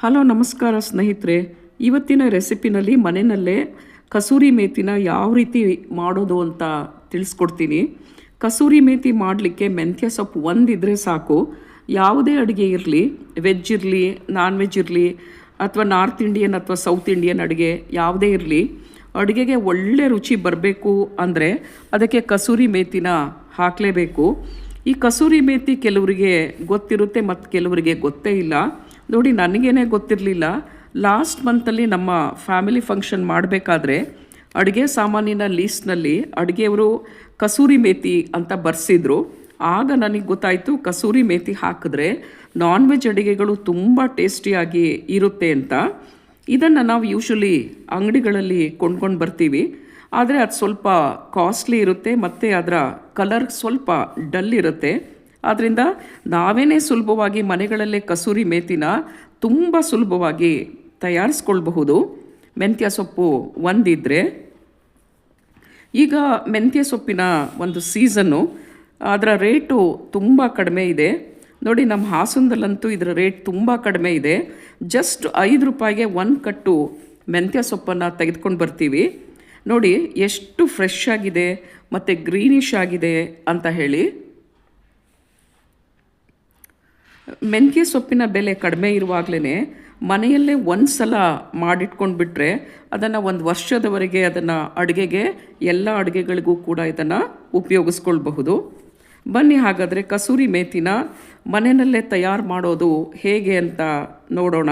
Hello ನಮಸ್ಕಾರ ಸ್ನೇಹಿತರೆ. ಇವತ್ತಿನ ರೆಸಿಪಿನಲ್ಲಿ ಮನೆಯಲ್ಲೇ ಕಸೂರಿ ಮೇಥಿನ ಯಾವ ರೀತಿ ಮಾಡೋದು ಅಂತ ತಿಳಿಸ್ಕೊಡ್ತೀನಿ. ಕಸೂರಿ ಮೇಥಿ ಮಾಡಲಿಕ್ಕೆ ಮೆಂತ್ಯ ಸೊಪ್ಪು ಒಂದಿದ್ರೆ ಸಾಕು. ಯಾವುದೇ ಅಡುಗೆ ಇರಲಿ, ವೆಜ್ ಇರಲಿ, ನಾನ್ ವೆಜ್ ಇರಲಿ, ಅಥವಾ ನಾರ್ತ್ ಇಂಡಿಯನ್ ಅಥವಾ ಸೌತ್ ಇಂಡಿಯನ್ ಅಡುಗೆ ಯಾವುದೇ ಇರಲಿ, ಅಡುಗೆಗೆ ಒಳ್ಳೆ ರುಚಿ ಬರಬೇಕು ಅಂದರೆ ಅದಕ್ಕೆ ಕಸೂರಿ ಮೇಥಿನ ಹಾಕಲೇಬೇಕು. ಈ ಕಸೂರಿ ಮೇಥಿ ಕೆಲವರಿಗೆ ಗೊತ್ತಿರುತ್ತೆ ಮತ್ತು ಕೆಲವರಿಗೆ ಗೊತ್ತೇ ಇಲ್ಲ. ನೋಡಿ, ನನಗೇನೆ ಗೊತ್ತಿರಲಿಲ್ಲ. ಲಾಸ್ಟ್ ಮಂತಲ್ಲಿ ನಮ್ಮ ಫ್ಯಾಮಿಲಿ ಫಂಕ್ಷನ್ ಮಾಡಬೇಕಾದ್ರೆ ಅಡುಗೆ ಸಾಮಾನಿನ ಲೀಸ್ಟ್ನಲ್ಲಿ ಅಡುಗೆಯವರು ಕಸೂರಿ ಮೇಥಿ ಅಂತ ಬರೆಸಿದ್ರು. ಆಗ ನನಗೆ ಗೊತ್ತಾಯಿತು ಕಸೂರಿ ಮೇಥಿ ಹಾಕಿದ್ರೆ ನಾನ್ ವೆಜ್ ಅಡುಗೆಗಳು ತುಂಬ ಟೇಸ್ಟಿಯಾಗಿ ಇರುತ್ತೆ ಅಂತ. ಇದನ್ನು ನಾವು ಯೂಶ್ವಲಿ ಅಂಗಡಿಗಳಲ್ಲಿ ಕೊಂಡ್ಕೊಂಡು ಬರ್ತೀವಿ, ಆದರೆ ಅದು ಸ್ವಲ್ಪ ಕಾಸ್ಟ್ಲಿ ಇರುತ್ತೆ ಮತ್ತು ಅದರ ಕಲರ್ ಸ್ವಲ್ಪ ಡಲ್ ಇರುತ್ತೆ. ಆದ್ದರಿಂದ ನಾವೇನೇ ಸುಲಭವಾಗಿ ಮನೆಗಳಲ್ಲೇ ಕಸೂರಿ ಮೇಥಿನ ತುಂಬ ಸುಲಭವಾಗಿ ತಯಾರಿಸ್ಕೊಳ್ಬಹುದು. ಮೆಂತ್ಯ ಸೊಪ್ಪು ಒಂದಿದ್ರೆ. ಈಗ ಮೆಂತ್ಯ ಸೊಪ್ಪಿನ ಒಂದು ಸೀಸನ್ನು, ಅದರ ರೇಟು ತುಂಬ ಕಡಿಮೆ ಇದೆ. ನೋಡಿ, ನಮ್ಮ ಹಾಸನದಲ್ಲಂತೂ ಇದರ ರೇಟ್ ತುಂಬ ಕಡಿಮೆ ಇದೆ. ಜಸ್ಟ್ 5 ರೂಪಾಯಿಗೆ 1 ಕಟ್ಟು ಮೆಂತ್ಯ ಸೊಪ್ಪನ್ನು ತೆಗೆದುಕೊಂಡು ಬರ್ತೀವಿ. ನೋಡಿ ಎಷ್ಟು ಫ್ರೆಶ್ ಆಗಿದೆ ಮತ್ತು ಗ್ರೀನಿಶ್ ಆಗಿದೆ ಅಂತ ಹೇಳಿ. ಮೆಂತ್ಯ ಸೊಪ್ಪಿನ ಬೆಲೆ ಕಡಿಮೆ ಇರುವಾಗಲೇ ಮನೆಯಲ್ಲೇ ಒಂದು ಸಲ ಮಾಡಿಟ್ಕೊಂಡು ಬಿಟ್ಟರೆ ಅದನ್ನು ಒಂದು ವರ್ಷದವರೆಗೆ ಅದನ್ನು ಅಡುಗೆಗೆ ಎಲ್ಲ ಅಡುಗೆಗಳಿಗೂ ಕೂಡ ಇದನ್ನು ಉಪಯೋಗಿಸ್ಕೊಳ್ಬಹುದು. ಬನ್ನಿ ಹಾಗಾದರೆ ಕಸೂರಿ ಮೇಥಿನ ಮನೆಯಲ್ಲೇ ತಯಾರು ಮಾಡೋದು ಹೇಗೆ ಅಂತ ನೋಡೋಣ.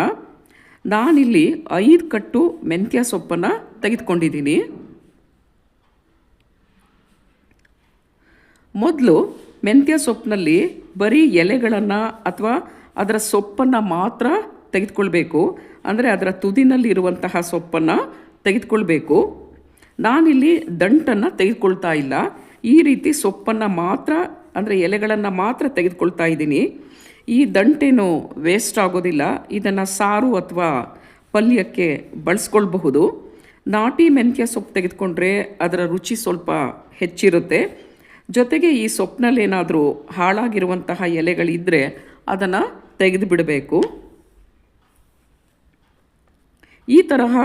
ನಾನಿಲ್ಲಿ 5 ಕಟ್ಟು ಮೆಂತ್ಯ ಸೊಪ್ಪನ್ನು ತೆಗೆದುಕೊಂಡಿದ್ದೀನಿ. ಮೊದಲು ಮೆಂತ್ಯ ಸೊಪ್ಪಿನಲ್ಲಿ ಬರೀ ಎಲೆಗಳನ್ನು ಅಥವಾ ಅದರ ಸೊಪ್ಪನ್ನು ಮಾತ್ರ ತೆಗೆದುಕೊಳ್ಬೇಕು. ಅಂದರೆ ಅದರ ತುದಿನಲ್ಲಿರುವಂತಹ ಸೊಪ್ಪನ್ನು ತೆಗೆದುಕೊಳ್ಬೇಕು. ನಾನಿಲ್ಲಿ ದಂಟನ್ನು ತೆಗೆದುಕೊಳ್ತಾ ಇಲ್ಲ. ಈ ರೀತಿ ಸೊಪ್ಪನ್ನು ಮಾತ್ರ, ಅಂದರೆ ಎಲೆಗಳನ್ನು ಮಾತ್ರ ತೆಗೆದುಕೊಳ್ತಾ ಇದ್ದೀನಿ. ಈ ದಂಟೇನು ವೇಸ್ಟ್ ಆಗೋದಿಲ್ಲ. ಇದನ್ನು ಸಾರು ಅಥವಾ ಪಲ್ಯಕ್ಕೆ ಬಳಸ್ಕೊಳ್ಬಹುದು. ನಾಟಿ ಮೆಂತ್ಯ ಸೊಪ್ಪು ತೆಗೆದುಕೊಂಡ್ರೆ ಅದರ ರುಚಿ ಸ್ವಲ್ಪ ಹೆಚ್ಚಿರುತ್ತೆ. ಜೊತೆಗೆ ಈ ಸೊಪ್ಪಿನಲ್ಲಿ ಏನಾದರೂ ಹಾಳಾಗಿರುವಂತಹ ಎಲೆಗಳಿದ್ದರೆ ಅದನ್ನು ತೆಗೆದು ಬಿಡಬೇಕು. ಈ ತರಹ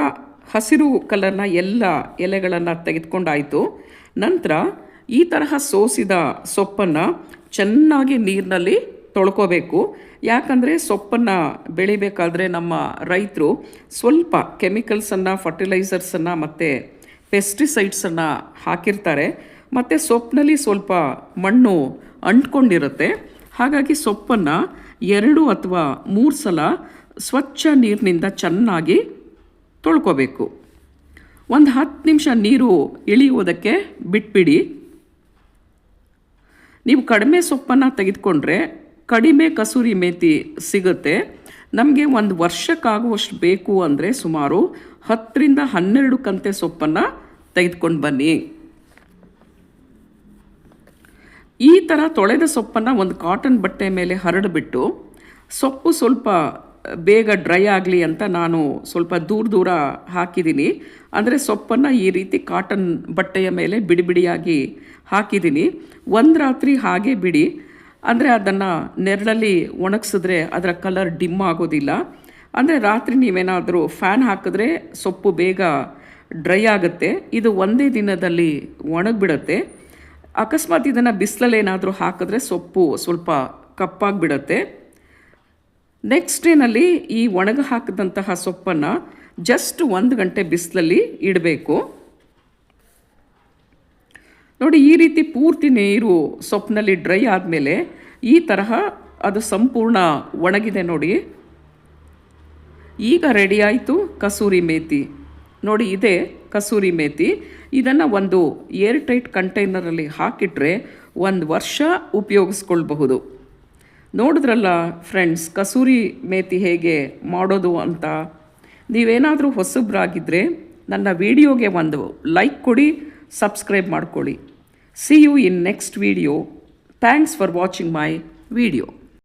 ಹಸಿರು ಕಲರ್ನ ಎಲ್ಲ ಎಲೆಗಳನ್ನು ತೆಗೆದುಕೊಂಡಾಯಿತು. ನಂತರ ಈ ತರಹ ಸೋಸಿದ ಸೊಪ್ಪನ್ನು ಚೆನ್ನಾಗಿ ನೀರಿನಲ್ಲಿ ತೊಳ್ಕೋಬೇಕು. ಯಾಕಂದರೆ ಸೊಪ್ಪನ್ನು ಬೆಳಿಬೇಕಾದ್ರೆ ನಮ್ಮ ರೈತರು ಸ್ವಲ್ಪ ಕೆಮಿಕಲ್ಸನ್ನು, ಫರ್ಟಿಲೈಸರ್ಸನ್ನು ಮತ್ತು ಪೆಸ್ಟಿಸೈಡ್ಸನ್ನು ಹಾಕಿರ್ತಾರೆ. ಮತ್ತು ಸೊಪ್ಪಿನಲ್ಲಿ ಸ್ವಲ್ಪ ಮಣ್ಣು ಅಂಟ್ಕೊಂಡಿರುತ್ತೆ. ಹಾಗಾಗಿ ಸೊಪ್ಪನ್ನು 2 ಅಥವಾ 3 ಸಲ ಸ್ವಚ್ಛ ನೀರಿನಿಂದ ಚೆನ್ನಾಗಿ ತೊಳ್ಕೋಬೇಕು. ಒಂದು 10 ನಿಮಿಷ ನೀರು ಇಳಿಯುವುದಕ್ಕೆ ಬಿಟ್ಬಿಡಿ. ನೀವು ಕಡಿಮೆ ಸೊಪ್ಪನ್ನು ತೆಗೆದುಕೊಂಡ್ರೆ ಕಡಿಮೆ ಕಸೂರಿ ಮೇಥಿ ಸಿಗುತ್ತೆ. ನಮಗೆ ಒಂದು ವರ್ಷಕ್ಕಾಗುವಷ್ಟು ಬೇಕು ಅಂದರೆ ಸುಮಾರು 10 ರಿಂದ 12 ಕಂತೆ ಸೊಪ್ಪನ್ನು ತೆಗೆದುಕೊಂಡು ಬನ್ನಿ. ಈ ಥರ ತೊಳೆದ ಸೊಪ್ಪನ್ನು ಒಂದು ಕಾಟನ್ ಬಟ್ಟೆ ಮೇಲೆ ಹರಡಿಬಿಟ್ಟು, ಸೊಪ್ಪು ಸ್ವಲ್ಪ ಬೇಗ ಡ್ರೈ ಆಗಲಿ ಅಂತ ನಾನು ಸ್ವಲ್ಪ ದೂರ ಹಾಕಿದ್ದೀನಿ. ಅಂದರೆ ಸೊಪ್ಪನ್ನು ಈ ರೀತಿ ಕಾಟನ್ ಬಟ್ಟೆಯ ಮೇಲೆ ಬಿಡಿಯಾಗಿ ಹಾಕಿದ್ದೀನಿ. ಒಂದು ರಾತ್ರಿ ಹಾಗೆ ಬಿಡಿ. ಅಂದರೆ ಅದನ್ನು ನೆರಳಲ್ಲಿ ಒಣಗಿಸಿದ್ರೆ ಅದರ ಕಲರ್ ಡಿಮ್ ಆಗೋದಿಲ್ಲ. ಅಂದರೆ ರಾತ್ರಿ ನೀವೇನಾದರೂ ಫ್ಯಾನ್ ಹಾಕಿದ್ರೆ ಸೊಪ್ಪು ಬೇಗ ಡ್ರೈ ಆಗುತ್ತೆ. ಇದು ಒಂದೇ ದಿನದಲ್ಲಿ ಒಣಗಿಬಿಡುತ್ತೆ. ಅಕಸ್ಮಾತ್ ಇದನ್ನು ಬಿಸಿಲಲ್ಲಿ ಏನಾದರೂ ಹಾಕಿದ್ರೆ ಸೊಪ್ಪು ಸ್ವಲ್ಪ ಕಪ್ಪಾಗಿಬಿಡುತ್ತೆ. ನೆಕ್ಸ್ಟ್ ಡೇನಲ್ಲಿ ಈ ಒಣಗ ಹಾಕಿದಂತಹ ಸೊಪ್ಪನ್ನು ಜಸ್ಟ್ 1 ಗಂಟೆ ಬಿಸಿಲಲ್ಲಿ ಇಡಬೇಕು. ನೋಡಿ, ಈ ರೀತಿ ಪೂರ್ತಿ ನೀರು ಸೊಪ್ಪಿನಲ್ಲಿ ಡ್ರೈ ಆದಮೇಲೆ ಈ ತರಹ ಅದು ಸಂಪೂರ್ಣ ಒಣಗಿದೆ. ನೋಡಿ, ಈಗ ರೆಡಿ ಆಯಿತು ಕಸೂರಿ ಮೇಥಿ. ನೋಡಿ, ಇದೇ ಕಸೂರಿ ಮೇಥಿ. ಇದನ್ನು ಒಂದು ಏರ್ ಟೈಟ್ ಕಂಟೈನರಲ್ಲಿ ಹಾಕಿಟ್ರೆ 1 ವರ್ಷ ಉಪಯೋಗಿಸ್ಕೊಳ್ಬಹುದು. ನೋಡಿದ್ರಲ್ಲ ಫ್ರೆಂಡ್ಸ್, ಕಸೂರಿ ಮೇಥಿ ಹೇಗೆ ಮಾಡೋದು ಅಂತ. ನೀವೇನಾದರೂ ಹೊಸಬ್ರಾಗಿದ್ದರೆ ನನ್ನ ವಿಡಿಯೋಗೆ ಒಂದು ಲೈಕ್ ಕೊಡಿ, ಸಬ್ಸ್ಕ್ರೈಬ್ ಮಾಡ್ಕೊಳ್ಳಿ. See you in next video. Thanks for watching my video.